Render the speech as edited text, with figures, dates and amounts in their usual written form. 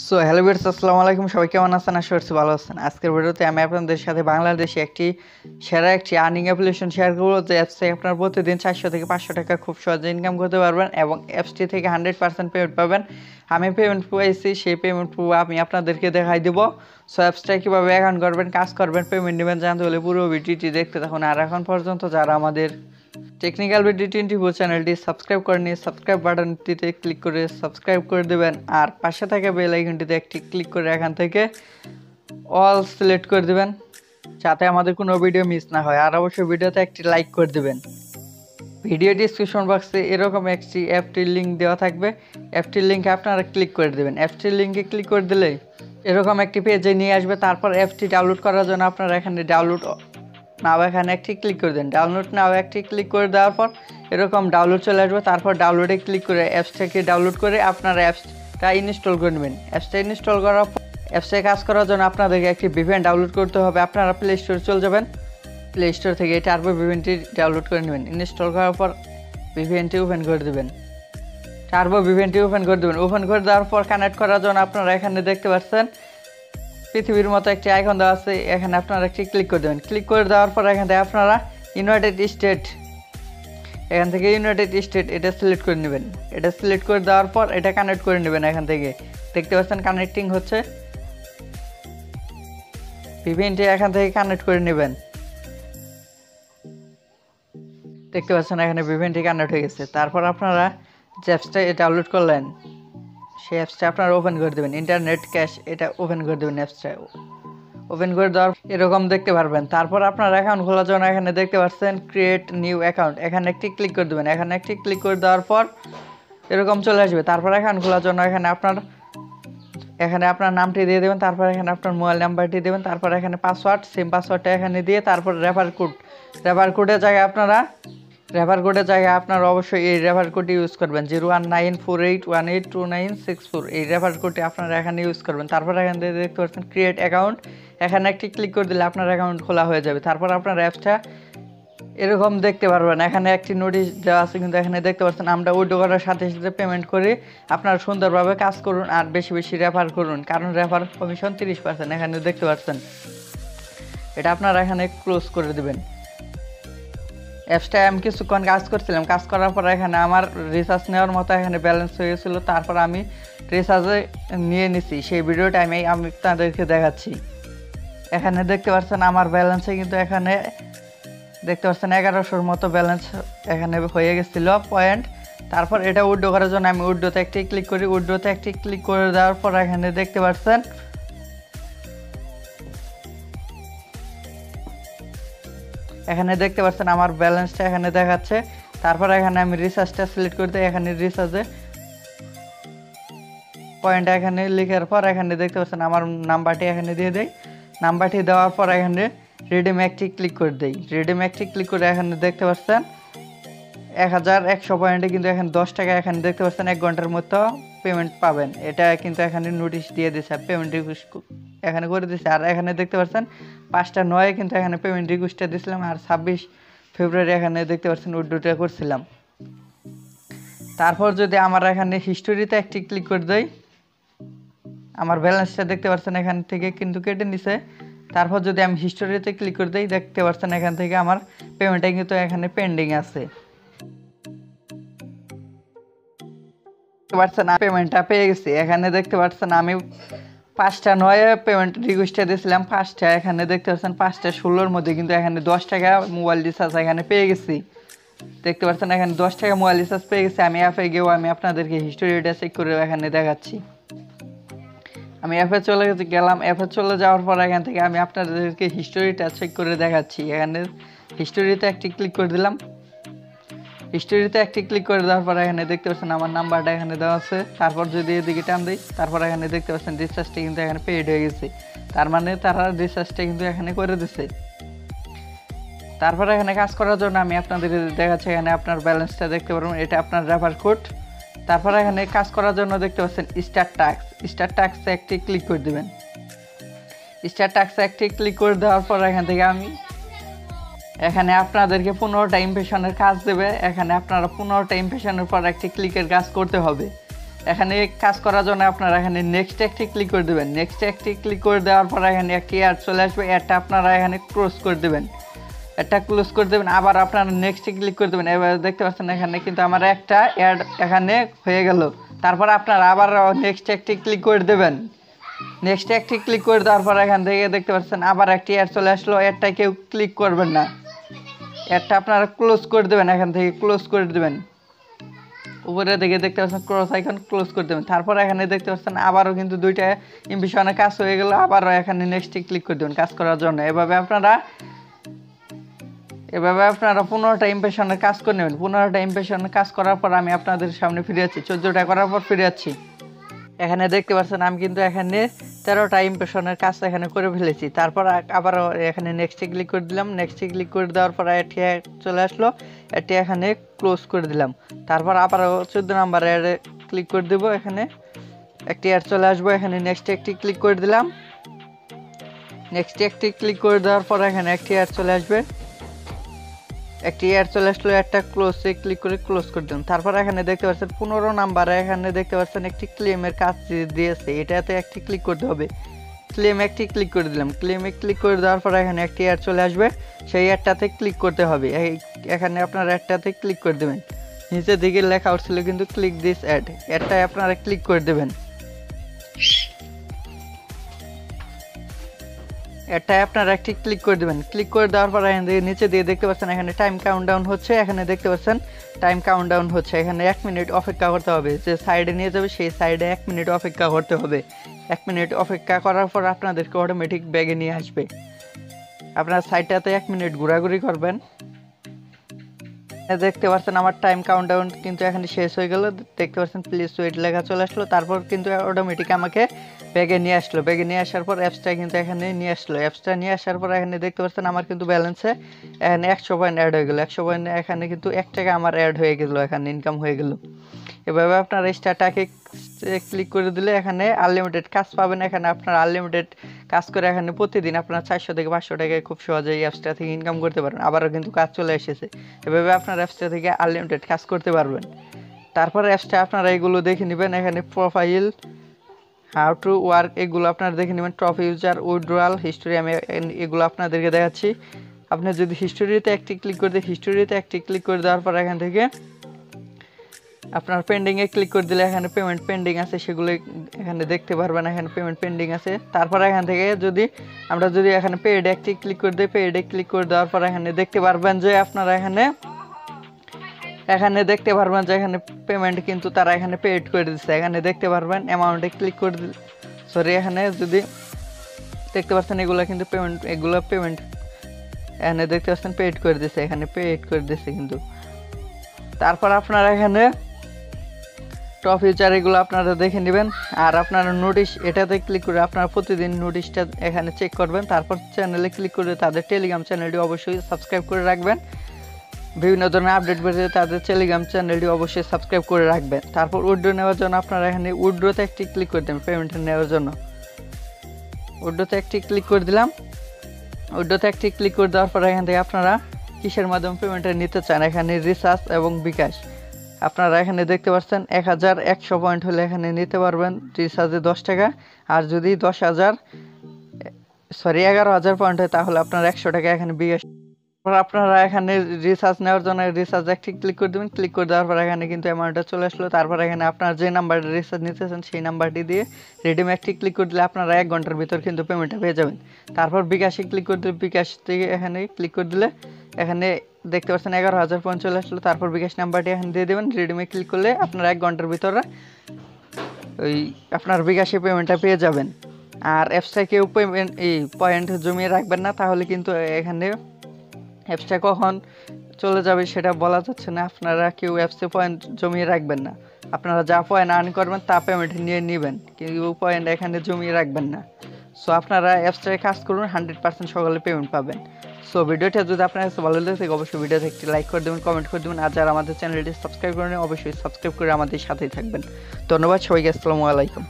So hello viewers, আসসালামু আলাইকুম। সবাই কেমন আছেন? আশা করছি ভালো আছেন। আজকের ভিডিওতে আমি আপনাদের সাথে বাংলাদেশে সেরা একটি আর্নিং অ্যাপ্লিকেশন শেয়ার করব, যে অ্যাপস থেকে আপনারা প্রতিদিন 400 থেকে 500 টাকা খুব সহজে ইনকাম করতে পারবেন এবং অ্যাপসটি থেকে 100% পেমেন্ট পাবেন। আমি পেমেন্ট পেয়েছি, সেই পেমেন্ট আমি আপনাদেরকে দেখাই দেবো। সো অ্যাপসটা কীভাবে অ্যাকাউন্ট করবেন, কাজ করবেন, পেমেন্ট নেবেন জানতে হলে পুরো ভিডিওটি দেখতে থাকুন। আর এখন পর্যন্ত যারা আমাদের টেকনিক্যাল ভিডিও 24 চ্যানেলটি সাবস্ক্রাইব করেনি, সাবস্ক্রাইব বাটনটিতে ক্লিক করে সাবস্ক্রাইব করে দেবেন। আর পাশে থাকা বেল আইকনটিতে একটি ক্লিক করে এখান থেকে অল সিলেক্ট করে দেবেন, যাতে আমাদের কোনো ভিডিও মিস না হয়। আর অবশ্যই ভিডিওতে একটি লাইক করে দেবেন। ভিডিও ডিসক্রিপশন বক্সে এরকম একটি অ্যাপটির লিঙ্ক দেওয়া থাকবে, অ্যাপটির লিঙ্কে আপনারা ক্লিক করে দেবেন। অ্যাপটির লিঙ্কে ক্লিক করে দিলে এরকম একটি পেজে নিয়ে আসবে। তারপর অ্যাপটি ডাউনলোড করার জন্য আপনারা এখানে ডাউনলোড নাও এখানে একটি ক্লিক করে দেন। ডাউনলোড নাও একটি ক্লিক করে দেওয়ার পর এরকম ডাউনলোড চলে আসবে। তারপর ডাউনলোডে ক্লিক করে অ্যাপসটাকে ডাউনলোড করে আপনারা অ্যাপসটা ইনস্টল করে নেবেন। অ্যাপসটা ইনস্টল করার পর অ্যাপসে কাজ করার জন্য আপনাদেরকে একটি ভিপিএন ডাউনলোড করতে হবে। আপনারা প্লে স্টোরে চলে যাবেন, প্লে স্টোর থেকে এই টার্বো ভিপিএনটি ডাউনলোড করে নেবেন। ইনস্টল করার পর ভিপিএনটি ওপেন করে দেবেন, টার্বো ভিপিএনটি ওপেন করে দেবেন। ওপেন করে দেওয়ার পর কানেক্ট করার জন্য আপনারা এখানে দেখতে পাচ্ছেন পৃথিবীর মতো একটি আইকন দেওয়া আছে, এখানে আপনারা একটি ক্লিক করে দেবেন। ক্লিক করে দেওয়ার পর এখান থেকে আপনারা ইউনাইটেড স্টেট, এখান থেকে ইউনাইটেড স্টেট এটা সিলেক্ট করে নেবেন। এটা সিলেক্ট করে দেওয়ার পর এটা কানেক্ট করে নেবেন। এখান থেকে দেখতে পাচ্ছেন কানেক্টিং হচ্ছে, ভিপিএনটি এখান থেকে কানেক্ট করে নেবেন। দেখতে পাচ্ছেন এখানে ভিপিএনটি কানেক্ট হয়ে গেছে। তারপর আপনারা যে অ্যাপসটা ডাউনলোড করলেন সেই অ্যাপসটা আপনারা ওপেন করে দেবেন। ইন্টারনেট ক্যাশ এটা ওপেন করে দেবেন। অ্যাপসটা ওপেন করে দেওয়ার এরকম দেখতে পারবেন। তারপর আপনার অ্যাকাউন্ট খোলার জন্য এখানে দেখতে পাচ্ছেন ক্রিয়েট নিউ অ্যাকাউন্ট, এখানে একটি ক্লিক করে দেবেন। এখানে একটি ক্লিক করে দেওয়ার পর এরকম চলে আসবে। তারপর অ্যাকাউন্ট খোলার জন্য এখানে আপনার নামটি দিয়ে দেবেন, তারপর এখানে আপনার মোবাইল নাম্বারটি দেবেন, তারপর এখানে পাসওয়ার্ড, সেম পাসওয়ার্ডটা এখানে দিয়ে তারপর রেফার কোডের জায়গায় আপনারা অবশ্যই এই রেফার কোডটি ইউজ করবেন, 0194818296 এই রেফার কোডটি আপনারা এখানে ইউজ করবেন। তারপর এখান থেকে দেখতে পাচ্ছেন ক্রিয়েট অ্যাকাউন্ট, এখানে একটি ক্লিক করে দিলে আপনার অ্যাকাউন্ট খোলা হয়ে যাবে। তারপর আপনার অ্যাপসটা এরকম দেখতে পারবেন। এখানে একটি নোটিশ দেওয়া আছে, কিন্তু এখানে দেখতে পাচ্ছেন আমরা উইথড্র করার সাথে সাথে পেমেন্ট করে আপনারা সুন্দরভাবে কাজ করুন আর বেশি বেশি রেফার করুন, কারণ রেফার কমিশন 30%। এখানে দেখতে পাচ্ছেন এটা আপনারা এখানে ক্লোজ করে দেবেন। অ্যাপসটা আমি কিছুক্ষণ কাজ করছিলাম, কাজ করার পর এখানে আমার রিচার্জ নেওয়ার মতো এখানে ব্যালেন্স হয়ে গেছিলো। তারপর আমি রিচার্জে নিয়ে নিছি, সেই ভিডিওটা আমি আপনাদেরকে দেখাচ্ছি। এখানে দেখতে পাচ্ছেন আমার ব্যালেন্সে কিন্তু এখানে দেখতে পাচ্ছেন 1100-র মতো ব্যালেন্স এখানে হয়ে গেছিলো পয়েন্ট। তারপর এটা উইথড্র করার জন্য আমি উইথড্রোতে একটি ক্লিক করি। উইথড্রোতে একটি ক্লিক করে দেওয়ার পর এখানে দেখতে পাচ্ছেন আমার ব্যালেন্সটা এখানে দেখাচ্ছে। তারপর এখানে আমি রিচার্জটা সিলেক্ট করতে এখানে রিচার্জে পয়েন্ট এখানে লিখার পর এখানে দেখতে পাচ্ছেন আমার নাম্বারটি এখানে দিয়ে দেই। নাম্বারটি দেওয়ার পর এখানে রিডিম একটি ক্লিক করে দেই। রিডিম একটি ক্লিক করে এখানে দেখতে পাচ্ছেন 1100 পয়েন্টে কিন্তু এখানে 10 টাকা এখানে দেখতে পাচ্ছেন 1 ঘন্টার মতো পেমেন্ট পাবেন। এটা কিন্তু এখানে নোটিশ দিয়ে দিয়েছে, পেমেন্ট রিকোয়েস্ট এখানে করে দিয়েছে। আর এখানে দেখতে পাচ্ছেন 5টা 9 কিন্তু এখানে পেমেন্ট রিকোয়েস্টটা দিয়েছিলাম, আর 26 ফেব্রুয়ারি এখানে দেখতে পাচ্ছেন উইথড্রটা করছিলাম। তারপর যদি আমার এখানে হিস্টোরিতে একটি ক্লিক করে দেই, আমার ব্যালেন্সটা দেখতে পাচ্ছেন এখান থেকে কিন্তু কেটে নিছে। তারপর যদি আমি হিস্টোরিতে ক্লিক করে দিই, দেখতে পাচ্ছেন এখান থেকে আমার পেমেন্টটা কিন্তু এখানে পেন্ডিং আছে। পেমেন্টটা পেয়ে গেছি। এখানে দেখতে পাচ্ছেন আমি 5টা 9 পেমেন্ট রিকোয়েস্টটা দিয়েছিলাম, 5টা এখানে দেখতে পাচ্ছেন 5টা 16-র মধ্যে কিন্তু এখানে 10 টাকা মোবাইল রিচার্জ এখানে পেয়ে গেছি। দেখতে পাচ্ছেন এখানে 10 টাকা মোবাইল রিচার্জ পেয়ে গেছি। আমি অ্যাপে গিয়েও আমি আপনাদেরকে হিস্টোরিটা চেক করে এখানে দেখাচ্ছি। আমি অ্যাপে চলে গেলাম। অ্যাপে চলে যাওয়ার পর এখান থেকে আমি আপনাদেরকে হিস্টোরিটা চেক করে দেখাচ্ছি। এখানে হিস্টোরিতে একটি ক্লিক করে দিলাম। হিস্টোরিতে একটি ক্লিক করে দেওয়ার পর এখানে দেখতে পাচ্ছেন আমার নাম্বারটা এখানে দেওয়া আছে। তারপর যদি এদিকে টান দিই, তারপর এখানে দেখতে পাচ্ছেন রিচার্জটা কিন্তু এখানে পেইড হয়ে গেছে, তার মানে তারা রিচার্জটা কিন্তু এখানে করে দিছে। তারপর এখানে কাজ করার জন্য আমি আপনাদের দেখাচ্ছি, এখানে আপনার ব্যালেন্সটা দেখতে পারবেন, এটা আপনার রেফার কোড। তারপর এখানে কাজ করার জন্য দেখতে পাচ্ছেন স্টার টাস্কে একটি ক্লিক করে দেবেন। স্টার টাস্কে একটি ক্লিক করে দেওয়ার পর এখান থেকে আমি এখানে আপনাদেরকে 15টা ইমপ্রেশনের কাজ দেবে। এখানে আপনারা 15টা ইমপ্রেশনের পর একটি ক্লিকের কাজ করতে হবে। এখানে কাজ করার জন্য আপনারা এখানে নেক্সট একটি ক্লিক করে দেবেন। নেক্সট একটি ক্লিক করে দেওয়ার পর এখানে একটি অ্যাড চলে আসবে, অ্যাডটা আপনারা এখানে ক্লোজ করে দেবেন। এটা ক্লোজ করে দেবেন, আবার আপনারা নেক্সটে ক্লিক করে দেবেন। এবার দেখতে পাচ্ছেন এখানে কিন্তু আমার একটা অ্যাড এখানে হয়ে গেল। তারপর আপনারা আবার নেক্সট একটি ক্লিক করে দেবেন। নেক্সট একটি ক্লিক করে দেওয়ার পর এখান থেকে দেখতে পাচ্ছেন আবার একটি অ্যাড চলে আসলো। অ্যাডটা কেউ ক্লিক করবেন না, অ্যাডটা আপনারা ক্লোজ করে দেবেন। এখান থেকে ক্লোজ করে দেবেন, উপরে দিকে দেখতে পাচ্ছেন ক্রস আইকন, ক্লোজ করে দেবেন। তারপর এখানে দেখতে পাচ্ছেন আবারও কিন্তু দুইটা ইমপ্রেশনের কাজ হয়ে গেল, আবারও এখানে নেক্সটে ক্লিক করে দেবেন কাজ করার জন্য। এভাবে আপনারা 15টা ইমপ্রেশনের কাজ করে নেবেন। 15টা ইমপ্রেশনের কাজ করার পর আমি আপনাদের সামনে ফিরে যাচ্ছি। 14টা করার পর ফিরে যাচ্ছি। এখানে দেখতে পাচ্ছেন আমি কিন্তু এখানে 13টা ইমপ্রেশনের কাজ এখানে করে ফেলেছি। তারপর আবার এখানে নেক্সটে ক্লিক করে দিলাম। নেক্সটে ক্লিক করে দেওয়ার পর এটি চলে আসলো, এটি এখানে ক্লোজ করে দিলাম। তারপর আবার 14 নাম্বার অ্যাডে ক্লিক করে দেবো, এখানে একটি অ্যাড চলে আসবো। এখানে নেক্সটে একটি ক্লিক করে দিলাম। নেক্সটে একটি ক্লিক করে দেওয়ার পর এখানে একটি অ্যাড চলে আসবে, একটি অ্যাড চলে আসলো। অ্যাডটা ক্লোজে ক্লিক করে ক্লোজ করে দিলাম। তারপর এখানে দেখতে পাচ্ছেন 15 নাম্বারে এখানে দেখতে পাচ্ছেন একটি ক্লেমের কাজ দিয়েছে, এটাতে একটি ক্লিক করতে হবে। ক্লেম একটি ক্লিক করে দিলাম। ক্লেমে ক্লিক করে দেওয়ার পর এখানে একটি অ্যাড চলে আসবে, সেই অ্যাডটাতে ক্লিক করতে হবে। এখানে আপনার অ্যাডটাতে ক্লিক করে দেবেন। নিচের দিকে লেখা উঠছিল কিন্তু ক্লিক দিস অ্যাড, অ্যাডটায় আপনারা ক্লিক করে দেবেন। এটাই আপনারা একটি ক্লিক করে দেবেন। ক্লিক করে দেওয়ার পর এখান থেকে নিচে দিয়ে দেখতে পাচ্ছেন এখানে টাইম কাউন্টডাউন হচ্ছে। এখানে দেখতে পাচ্ছেন টাইম কাউন্টডাউন হচ্ছে। এখানে 1 মিনিট অপেক্ষা করতে হবে। যে সাইডে নিয়ে যাবে সেই সাইডে 1 মিনিট অপেক্ষা করতে হবে। 1 মিনিট অপেক্ষা করার পর আপনাদেরকে অটোমেটিক ব্যাগে নিয়ে আসবে। আপনার সাইডটাতে 1 মিনিট ঘোরাঘুরি করবেন। দেখতে পাচ্ছেন আমার টাইম কাউন্টডাউন কিন্তু এখানে শেষ হয়ে গেল। দেখতে পাচ্ছেন প্লিজ ওয়েট লেখা চলে আসলো। তারপর কিন্তু অটোমেটিক আমাকে ব্যাগে নিয়ে আসলো। ব্যাগে নিয়ে আসার পর অ্যাপসটা কিন্তু এখানে নিয়ে আসলো। অ্যাপসটা নিয়ে আসার পর এখানে দেখতে পাচ্ছেন আমার কিন্তু ব্যালেন্সে এখানে 100 পয়েন্ট অ্যাড হয়ে গেল। 100 পয়েন্ট এখানে কিন্তু 1 টাকা আমার অ্যাড হয়ে গেল, এখানে ইনকাম হয়ে গেল। এভাবে আপনার স্টারটাকে ক্লিক করে দিলে এখানে আনলিমিটেড কাজ পাবেন। এখানে আপনার আনলিমিটেড কাজ করে এখানে প্রতিদিন আপনার 400 থেকে 500 টাকায় খুব সহজে এই অ্যাপসটা থেকে ইনকাম করতে পারেন। আবারও কিন্তু কাজ চলে এসেছে। এভাবে আপনার অ্যাপসটা থেকে আনলিমিটেড কাজ করতে পারবেন। তারপর অ্যাপসটা আপনারা এগুলো দেখে নেবেন। এখানে প্রোফাইল, হাউ টু ওয়ার্ক এগুলো আপনারা দেখে নেবেন। টপ ইউজার, উইথড্রয়াল হিস্টোরি, আমি এগুলো আপনাদেরকে দেখাচ্ছি। আপনি যদি হিস্টোরিতে একটি ক্লিক করে দেন, হিস্টোরিতে একটি ক্লিক করে দেওয়ার পর এখান থেকে আপনার পেন্ডিংয়ে ক্লিক করে দিলে এখানে পেমেন্ট পেন্ডিং আছে, সেগুলো এখানে দেখতে পারবেন। এখানে পেমেন্ট পেন্ডিং আছে। তারপর এখান থেকে আমরা যদি এখানে পেইড একটি ক্লিক করে দিই, পেইডে ক্লিক করে দেওয়ার পর এখানে দেখতে পারবেন যে আপনারা এখানে দেখতে পারবেন যে এখানে পেমেন্ট কিন্তু তারা এখানে পেইড করে দিচ্ছে। এখানে দেখতে পারবেন অ্যামাউন্টে ক্লিক করে এখানে যদি দেখতে পাচ্ছেন এগুলো কিন্তু পেমেন্ট এখানে দেখতে পাচ্ছেন পেইড করে দিচ্ছে, এখানে পেইড করে দিচ্ছে কিন্তু। তারপর আপনারা এখানে টপ ফিচার এগুলো আপনারা দেখে নেবেন। আর আপনারা নোটিশ এটাতে ক্লিক করে আপনারা প্রতিদিন নোটিশটা এখানে চেক করবেন। তারপর চ্যানেলে ক্লিক করে তাদের টেলিগ্রাম চ্যানেলটি অবশ্যই সাবস্ক্রাইব করে রাখবেন। বিভিন্ন ধরনের আপডেট পেতে তাদের টেলিগ্রাম চ্যানেলটি অবশ্যই সাবস্ক্রাইব করে রাখবেন। তারপর উইথড্র নেওয়ার জন্য আপনারা এখানে উইথড্রতে একটি ক্লিক করে দেবেন। পেমেন্ট নেওয়ার জন্য উইথড্রতে একটি ক্লিক করে দিলাম। উইথড্রতে একটি ক্লিক করে দেওয়ার পর এখান থেকে আপনারা কিসের মাধ্যমে পেমেন্টটা নিতে চান, এখানে রিচার্জ এবং বিকাশ আপনারা এখানে দেখতে পাচ্ছেন 1100 পয়েন্ট হলে এখানে নিতে পারবেন রিচার্জে 10 টাকা। আর যদি 11,000 পয়েন্ট হয় তাহলে আপনার 100 টাকা এখানে বিকাশ। আপনারা এখানে রিচার্জ নেওয়ার জন্য রিচার্জ একটি ক্লিক করে দেবেন। ক্লিক করে দেওয়ার পর এখানে কিন্তু অ্যামাউন্টটা চলে আসলো। তারপর এখানে আপনার যে নাম্বারটা রিচার্জ নিতে চান সেই নাম্বারটি দিয়ে রিডিম একটি ক্লিক করে দিলে আপনারা 1 ঘন্টার ভিতর কিন্তু পেমেন্টটা পেয়ে যাবেন। তারপর বিকাশে ক্লিক করে দিলে বিকাশ থেকে এখানে ক্লিক করে দিলে এখানে দেখতে পাচ্ছেন 11,000 পয়েন্ট চলে আসলো। তারপর বিকাশ নাম্বারটি এখানে দিয়ে দেবেন। রিডিমে ক্লিক করলে আপনারা 1 ঘন্টার ভিতরে আপনার বিকাশে পেমেন্টটা পেয়ে যাবেন। আর অ্যাপসটা কেউ পয়েন্ট জমিয়ে রাখবেন না, তাহলে কিন্তু এখানে অ্যাপসটা কখন চলে যাবে সেটা বলা যাচ্ছে না। আপনারা কেউ অ্যাপসে পয়েন্ট জমিয়ে রাখবেন না। আপনারা যা পয়েন্ট আর্ন করবেন তা পেমেন্ট নিয়ে নেবেন, কেউ পয়েন্ট এখানে জমিয়ে রাখবেন না। সো আপনারা অ্যাপসটায় কাজ করুন, 100% সকলে পেমেন্ট পাবেন। সো ভিডিওটা যদি আপনার কাছে ভালো লেগে থাকে অবশ্যই ভিডিওতে একটি লাইক করে দেবেন, কমেন্ট করে দেবেন। আর যারা আমাদের চ্যানেলটি সাবস্ক্রাইব করেন অবশ্যই সাবস্ক্রাইব করে আমাদের সাথেই থাকবেন। ধন্যবাদ সবাইকে, আসসালামু আলাইকুম।